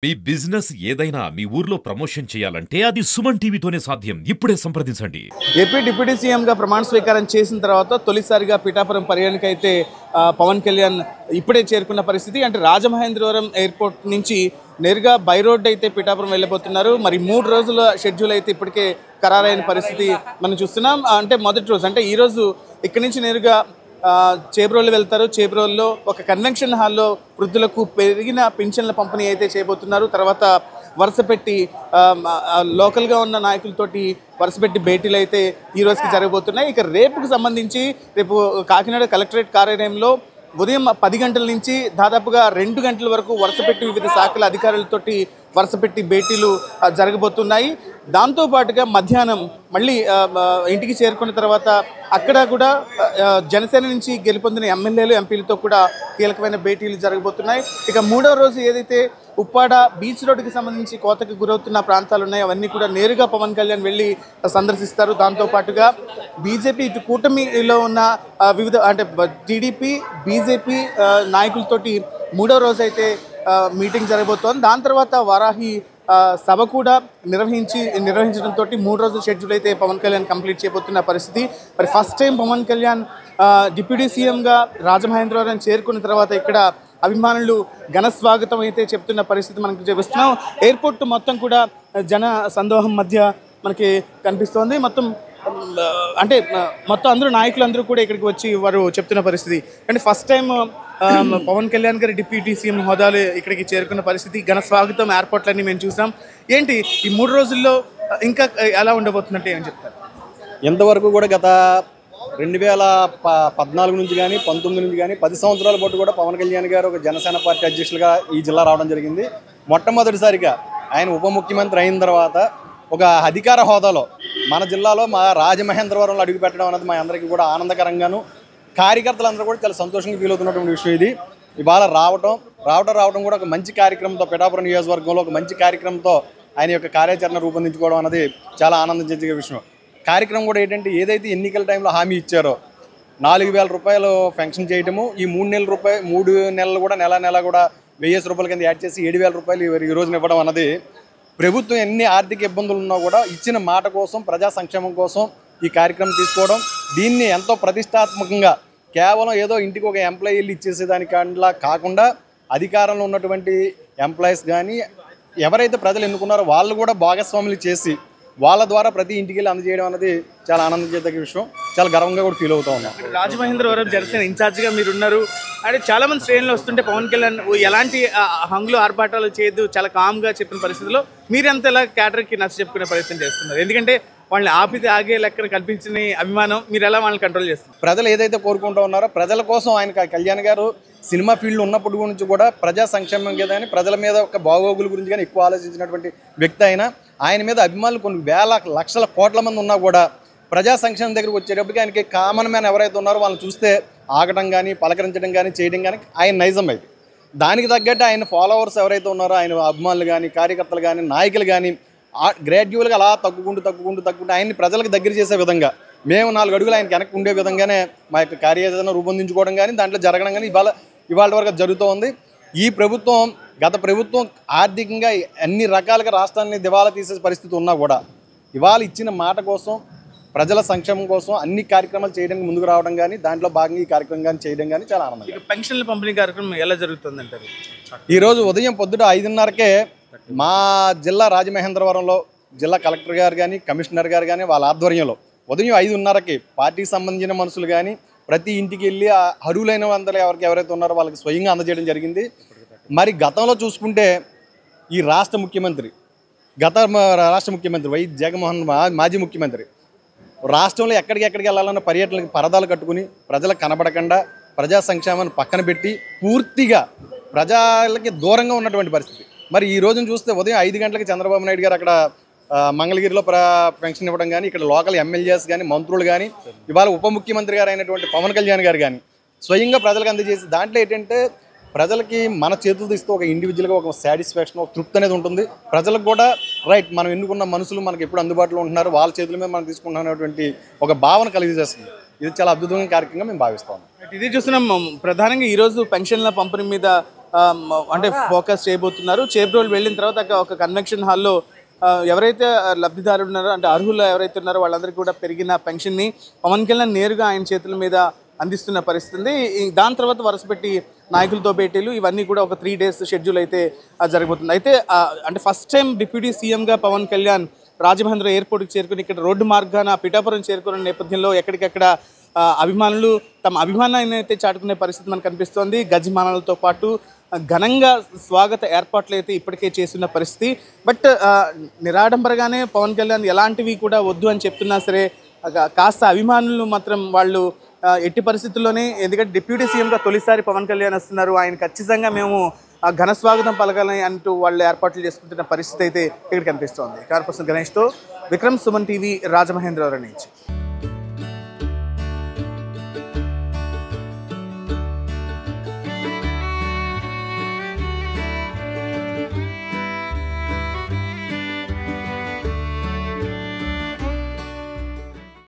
మీ business ఏదైనా మీ ఊర్లో promotion చేయాలంటే అది సుమన్ టీవీతోనే సాధ్యం. ఇప్పుడే సంప్రదించండి. ఏపీ డిప్యూటీ సీఎంగా ప్రమాణ స్వీకారం చేసిన తర్వాత తొలిసారిగా పిఠాపురం పర్యటనకైతే పవన్ కళ్యాణ్ ఇప్పుడే చేరుకున్న పరిస్థితి. అంటే రాజమహేంద్రవరం ఎయిర్పోర్ట్ నుంచి నేరుగా బై రోడ్ అయితే పిఠాపురం వెళ్ళబోతున్నారు. మరి 3 రోజుల షెడ్యూల్ అయితే ఇప్పటికే ఖరారైన పరిస్థితి మనం చూస్తున్నాం. అంటే మొదటి రోజు అంటే ఈరోజు ఇక్కడి నుంచి నేరుగా చేబ్రోలు వెళ్తారు. చేబ్రోల్లో ఒక కన్వెన్షన్ హాల్లో వృద్ధులకు పెరిగిన పింఛన్ల పంపిణీ అయితే చేయబోతున్నారు. తర్వాత వరుసపెట్టి లోకల్గా ఉన్న నాయకులతోటి వరుసపెట్టి భేటీలు అయితే ఈ రోజుకి జరగబోతున్నాయి. ఇక రేపుకు సంబంధించి రేపు కాకినాడ కలెక్టరేట్ కార్యాలయంలో ఉదయం 10 గంటల నుంచి దాదాపుగా 2 గంటల వరకు వరుసపెట్టి వివిధ శాఖల అధికారులతోటి వరుసపెట్టి భేటీలు జరగబోతున్నాయి. దాంతోపాటుగా మధ్యాహ్నం మళ్ళీ ఇంటికి చేరుకున్న తర్వాత అక్కడ కూడా జనసేన నుంచి గెలుపొందిన ఎమ్మెల్యేలు ఎంపీలతో కూడా కీలకమైన భేటీలు జరగబోతున్నాయి. ఇక 3వ రోజు ఏదైతే ఉప్పాడ బీచ్ రోడ్డుకి సంబంధించి కోతకు గురవుతున్న ప్రాంతాలు ఉన్నాయి అవన్నీ కూడా నేరుగా పవన్ కళ్యాణ్ వెళ్ళి సందర్శిస్తారు. దాంతోపాటుగా బీజేపీ ఇటు కూటమిలో ఉన్న వివిధ అంటే టీడీపీ బీజేపీ నాయకులతోటి 3వ రోజు అయితే మీటింగ్ జరగబోతోంది. దాని తర్వాత వారాహి సభ కూడా నిర్వహించడంతో 3 రోజుల షెడ్యూల్ అయితే పవన్ కళ్యాణ్ కంప్లీట్ చేయబోతున్న పరిస్థితి. మరి first time Pavan Kalyan deputy సీఎంగా రాజమహేంద్రవరం చేరుకున్న తర్వాత ఇక్కడ అభిమానులు ఘన స్వాగతం అయితే చెప్తున్న పరిస్థితి మనకు చూపిస్తున్నాం. ఎయిర్పోర్ట్ మొత్తం కూడా జన సందోహం మధ్య మనకి కనిపిస్తోంది. మొత్తం అందరూ నాయకులందరూ కూడా ఇక్కడికి వచ్చి వారు చెప్తున్న పరిస్థితి. అంటే ఫస్ట్ టైం పవన్ కళ్యాణ్ గారి డిప్యూటీ సీఎం హోదాలు ఇక్కడికి చేరుకున్న పరిస్థితి. ఘన స్వాగతం ఎయిర్పోర్ట్లన్నీ మేము చూసాం. ఏంటి ఈ 3 రోజుల్లో ఇంకా ఎలా ఉండబోతుందంటే ఏం చెప్తారు? ఇంతవరకు కూడా గత 2014 నుంచి కానీ 19 నుంచి కానీ 10 సంవత్సరాల పాటు కూడా పవన్ కళ్యాణ్ గారు ఒక జనసేన పార్టీ అధ్యక్షులుగా ఈ జిల్లా రావడం జరిగింది. మొట్టమొదటిసారిగా ఆయన ఉప ముఖ్యమంత్రి అయిన తర్వాత ఒక అధికార హోదాలో మన జిల్లాలో మా రాజమహేంద్రవరంలో అడుగుపెట్టడం అనేది మా అందరికీ కూడా ఆనందకరంగాను కార్యకర్తలందరూ కూడా చాలా సంతోషంగా ఫీల్ అవుతున్నటువంటి విషయం ఇది. ఇవాళ రావడం కూడా ఒక మంచి కార్యక్రమంతో పిఠాపురం నియోజకవర్గంలో ఒక మంచి కార్యక్రమంతో ఆయన యొక్క కార్యాచరణ రూపొందించుకోవడం అనేది చాలా ఆనందించే విషయం. కార్యక్రమం కూడా ఏంటంటే ఏదైతే ఎన్నికల టైంలో హామీ ఇచ్చారో 4,000 రూపాయలు పెన్షన్ చేయటము, ఈ 3 నెలలు కూడా నెల కూడా 1,000 రూపాయల కింద యాడ్ చేసి 7,000 రూపాయలు ఈ రోజున ఇవ్వడం అన్నది ప్రభుత్వం ఎన్ని ఆర్థిక ఇబ్బందులు ఉన్నా కూడా ఇచ్చిన మాట కోసం ప్రజా సంక్షేమం కోసం ఈ కార్యక్రమం తీసుకోవడం, దీన్ని ఎంతో ప్రతిష్టాత్మకంగా కేవలం ఏదో ఇంటికి ఒక ఎంప్లాయీ వెళ్ళి ఇచ్చేసేదానికలా కాకుండా అధికారంలో ఉన్నటువంటి ఎంప్లాయీస్ కానీ ఎవరైతే ప్రజలు ఎన్నుకున్నారో వాళ్ళు కూడా భాగస్వాములు చేసి వాళ్ళ ద్వారా ప్రతి ఇంటికి వెళ్ళి అందజేయడం అనేది చాలా ఆనందించేదగ్గ విషయం. చాలా గర్వంగా కూడా ఫీల్ అవుతూ ఉన్నాం. రాజమహేంద్రవరం జనసేన ఇన్ఛార్జిగా మీరు ఉన్నారు. అంటే చాలా మంది శ్రేణులు వస్తుంటే పవన్ కళ్యాణ్ ఎలాంటి హంగులు ఆర్భాటాలు చేయదు చాలా కామ్గా చెప్పిన పరిస్థితిలో మీరెంతలా క్యాటర్కి నచ్చ చెప్పుకునే ప్రయత్నం చేస్తున్నారు? ఎందుకంటే వాళ్ళని ఆపితే ఆగే లెక్కన కల్పించిన అభిమానం మీరు ఎలా వాళ్ళని కంట్రోల్ చేస్తున్నారు? ప్రజలు ఏదైతే కోరుకుంటూ ఉన్నారో ప్రజల కోసం ఆయన కళ్యాణ్ గారు సినిమా ఫీల్డ్ ఉన్నప్పటి గురించి కూడా ప్రజా సంక్షేమం కానీ ప్రజల మీద ఒక బాగోగుల గురించి కానీ ఎక్కువ ఆలోచించినటువంటి వ్యక్తి ఆయన మీద అభిమానులు కొన్ని వేల లక్షల కోట్ల మంది ఉన్నా కూడా ప్రజా సంక్షేమం దగ్గరికి వచ్చేటప్పటికి ఆయనకి కామన్ మ్యాన్ ఎవరైతే ఉన్నారో వాళ్ళని చూస్తే ఆగటం కానీ పలకరించడం కానీ చేయడం కానీ ఆయన నైజం అయితే దానికి తగ్గట్టు ఆయన ఫాలోవర్స్ ఎవరైతే ఉన్నారో ఆయన అభిమానులు కానీ కార్యకర్తలు కానీ నాయకులు కానీ గ్రాడ్యువల్గా అలా తగ్గుకుంటూ ఆయన్ని ప్రజలకు దగ్గర చేసే విధంగా మేము 4 అడుగులు ఆయనకి వెనక్కి ఉండే విధంగానే మా యొక్క కార్యాచరణ రూపొందించుకోవడం కానీ దాంట్లో జరగడం కానీ ఇవాళ వరకు జరుగుతూ ఉంది. ఈ ప్రభుత్వం గత ప్రభుత్వం ఆర్థికంగా అన్ని రకాలుగా రాష్ట్రాన్ని దివాలా తీసే పరిస్థితి ఉన్నా కూడా ఇవాళ ఇచ్చిన మాట కోసం ప్రజల సంక్షేమం కోసం అన్ని కార్యక్రమాలు చేయడానికి ముందుకు రావడం కానీ దాంట్లో భాగంగా ఈ కార్యక్రమం కానీ చేయడం కానీ చాలా ఆనందం. పెన్షన్ల పంపిణీ కార్యక్రమం ఎలా జరుగుతుంది అంటారు? ఈరోజు ఉదయం పొద్దుట 5:30కే మా జిల్లా రాజమహేంద్రవరంలో జిల్లా కలెక్టర్ గారు కానీ కమిషనర్ గారు కానీ వాళ్ళ ఆధ్వర్యంలో ఉదయం 5:30కి పార్టీకి సంబంధించిన మనుషులు కానీ ప్రతి ఇంటికి వెళ్ళి అర్హులైన అందరూ ఎవరైతే ఉన్నారో వాళ్ళకి స్వయంగా అందజేయడం జరిగింది. మరి గతంలో చూసుకుంటే ఈ రాష్ట్ర ముఖ్యమంత్రి వైఎస్ జగన్మోహన్ మాజీ ముఖ్యమంత్రి రాష్ట్రంలో ఎక్కడికి వెళ్ళాలన్న పర్యటనలకు పరదాలు కట్టుకుని ప్రజలకు కనబడకుండా ప్రజా సంక్షేమాన్ని పక్కన పెట్టి పూర్తిగా ప్రజలకి దూరంగా ఉన్నటువంటి పరిస్థితి. మరి ఈ రోజున చూస్తే ఉదయం 5 గంటలకి చంద్రబాబు నాయుడు గారు అక్కడ మంగళగిరిలో పెన్షన్ ఇవ్వడం కానీ ఇక్కడ లోకల్ ఎమ్మెల్యేస్ కానీ మంత్రులు కానీ ఇవాళ ఉప ముఖ్యమంత్రి గారు అయినటువంటి పవన్ కళ్యాణ్ గారు కానీ స్వయంగా ప్రజలకు అందజేసి దాంట్లో ఏంటంటే ప్రజలకి మన చేతులు తీస్తూ ఒక ఇండివిజువల్గా ఒక సాటిస్ఫాక్షన్ ఒక తృప్తి అనేది ఉంటుంది. ప్రజలకు కూడా రైట్ మనం ఎన్నుకున్న మనుషులు మనకు ఎప్పుడు అందుబాటులో ఉంటున్నారు వాళ్ళ చేతుల మీద మనం తీసుకుంటున్నటువంటి ఒక భావన కలిగజేస్తుంది. ఇది చాలా అద్భుతమైన కార్యక్రమంగా మేము భావిస్తాం. ఇది చూస్తున్నాం ప్రధానంగా ఈరోజు పెన్షన్ల పంపిణీ మీద అంటే ఫోకస్ చేయబోతున్నారు. చేబ్రోలు వెళ్ళిన తర్వాత ఒక కన్వెన్షన్ హాల్లో ఎవరైతే లబ్ధిదారులు ఉన్నారో అంటే అర్హులు ఎవరైతే ఉన్నారో వాళ్ళందరికీ కూడా పెరిగిన పెన్షన్ని పవన్ కళ్యాణ్ నేరుగా ఆయన చేతుల మీద అందిస్తున్న పరిస్థితి. దాని తర్వాత వరుసపెట్టి నాయకులతో భేటీలు ఇవన్నీ కూడా ఒక 3 days షెడ్యూల్ అయితే జరగబోతుంది. అయితే అంటే ఫస్ట్ టైం డిప్యూటీ సీఎంగా పవన్ కళ్యాణ్ రాజమహేంద్ర ఎయిర్పోర్ట్కి చేరుకుని ఇక్కడ రోడ్డు మార్గాన పిఠాపురం చేరుకున్న నేపథ్యంలో ఎక్కడికెక్కడ అభిమానులు తమ అభిమానాన్ని అయితే చాటుకునే పరిస్థితి మనకు కనిపిస్తోంది. గజమానాలతో పాటు ఘనంగా స్వాగత ఏర్పాట్లు అయితే ఇప్పటికే చేస్తున్న పరిస్థితి. బట్ నిరాడంబరగానే పవన్ కళ్యాణ్ ఎలాంటివి కూడా వద్దు అని చెప్తున్నా సరే కాస్త అభిమానులు మాత్రం వాళ్ళు ఎట్టి పరిస్థితుల్లోనే, ఎందుకంటే డిప్యూటీ సీఎంగా తొలిసారి పవన్ కళ్యాణ్ వస్తున్నారు, ఆయన ఖచ్చితంగా మేము ఘన స్వాగతం పలకాలని అంటూ వాళ్ళు ఏర్పాట్లు చేసుకుంటున్న పరిస్థితి అయితే ఇక్కడ కనిపిస్తోంది. కెమెరా పర్సన్ గణేష్తో విక్రమ్, సుమన్ టీవీ, రాజమహేంద్రవరం నుంచి.